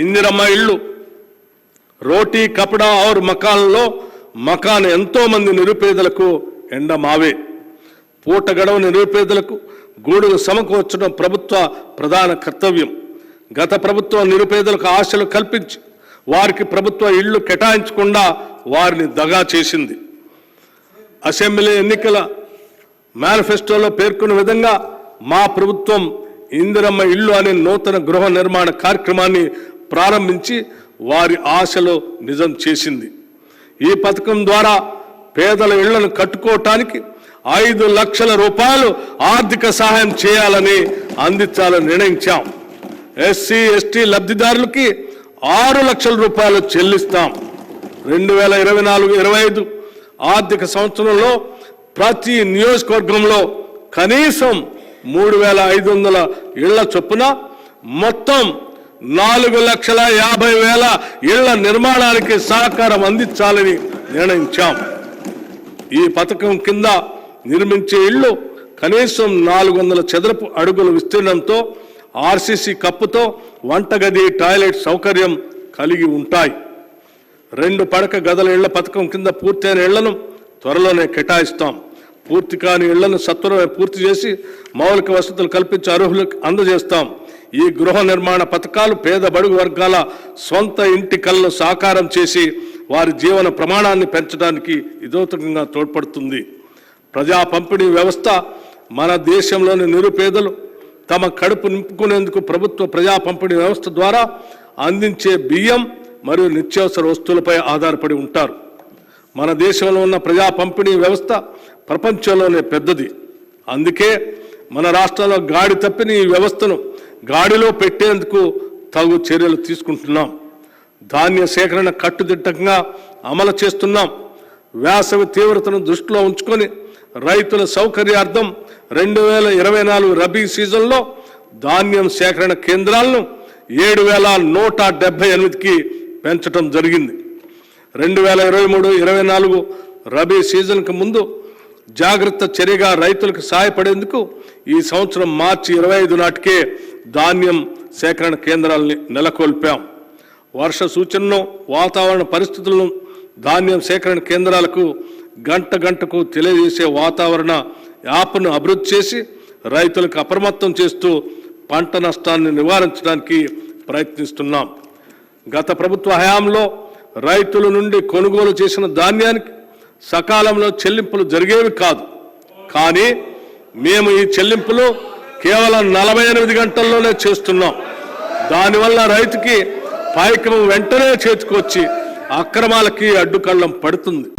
ఇందిరమ్మ ఇళ్ళు, రోటీ కపడా ఔర్ మకాన్లో మకాన్ ఎంతో మంది నిరుపేదలకు ఎండమావే. పూట గడవని నిరుపేదలకు గూడును సమకూర్చడం ప్రభుత్వ ప్రధాన కర్తవ్యం. గత ప్రభుత్వం నిరుపేదలకు ఆశలు కల్పించి వారికి ప్రభుత్వ ఇళ్లు కేటాయించకుండా వారిని దగా చేసింది. అసెంబ్లీ ఎన్నికల మేనిఫెస్టోలో పేర్కొన్న విధంగా మా ప్రభుత్వం ఇందిరమ్మ ఇల్లు అనే నూతన గృహ నిర్మాణ కార్యక్రమాన్ని ప్రారంభించి వారి ఆశలు నిజం చేసింది. ఈ పథకం ద్వారా పేదల ఇళ్లను కట్టుకోవటానికి 5 లక్షల రూపాయలు ఆర్థిక సహాయం చేయాలని అందించాలని నిర్ణయించాం. ఎస్సీ ఎస్టీ లబ్ధిదారులకి 6 లక్షల రూపాయలు చెల్లిస్తాం. 2024-25 ఆర్థిక సంవత్సరంలో ప్రతి నియోజకవర్గంలో కనీసం 3,500 ఇళ్ల చొప్పున మొత్తం 4,50,000 ఇళ్ల నిర్మాణానికి సహకారం అందించాలని నిర్ణయించాం. ఈ పథకం కింద నిర్మించే ఇళ్లు కనీసం 400 చదరపు అడుగుల విస్తీర్ణంతో ఆర్సీసీ కప్పుతో వంటగది టాయిలెట్ సౌకర్యం కలిగి ఉంటాయి. 2 పడక గదుల ఇళ్ల పథకం కింద పూర్తయిన ఇళ్లను త్వరలోనే కేటాయిస్తాం. పూర్తి కాని ఇళ్లను సత్వరమే పూర్తి చేసి మౌలిక వసతులు కల్పించి అర్హులకు అందజేస్తాం. ఈ గృహ నిర్మాణ పథకాలు పేద బడుగు వర్గాల సొంత ఇంటి కలను సాకారం చేసి వారి జీవన ప్రమాణాన్ని పెంచడానికి ఇదోతకంగా తోడ్పడుతుంది. ప్రజా పంపిణీ వ్యవస్థ మన దేశంలోని నిరుపేదలు తమ కడుపు నింపుకునేందుకు ప్రభుత్వ ప్రజా పంపిణీ వ్యవస్థ ద్వారా అందించే బియ్యం మరియు నిత్యావసర వస్తువులపై ఆధారపడి ఉంటారు. మన దేశంలో ఉన్న ప్రజా పంపిణీ వ్యవస్థ ప్రపంచంలోనే పెద్దది. అందుకే మన రాష్ట్రంలో గాడి తప్పిన ఈ వ్యవస్థను గాడిలో పెట్టేందుకు తగు చర్యలు తీసుకుంటున్నాం. ధాన్య సేకరణ కట్టుదిట్టంగా అమలు చేస్తున్నాం. వేసవి తీవ్రతను దృష్టిలో ఉంచుకొని రైతుల సౌకర్యార్థం 2024 రబీ సీజన్లో ధాన్యం సేకరణ కేంద్రాలను 7,178కి పెంచడం జరిగింది. 2023-24 రబీ సీజన్కు ముందు జాగ్రత్త చర్యగా రైతులకు సహాయపడేందుకు ఈ సంవత్సరం మార్చి 25 నాటికే ధాన్యం సేకరణ కేంద్రాలని నెలకొల్పాం. వర్ష సూచనను, వాతావరణ పరిస్థితులను ధాన్యం సేకరణ కేంద్రాలకు గంటకు తెలియజేసే వాతావరణ యాప్ను అభివృద్ధి చేసి రైతులకు అప్రమత్తం చేస్తూ పంట నష్టాన్ని నివారించడానికి ప్రయత్నిస్తున్నాం. గత ప్రభుత్వ హయాంలో రైతుల నుండి కొనుగోలు చేసిన ధాన్యానికి సకాలంలో చెల్లింపులు జరిగేవి కాదు. కానీ మేము ఈ చెల్లింపులు కేవలం 48 గంటల్లోనే చేస్తున్నాం. దానివల్ల రైతుకి పైకం వెంటనే చేతికొచ్చి అక్రమాలకి అడ్డుకళ్ళం పడుతుంది.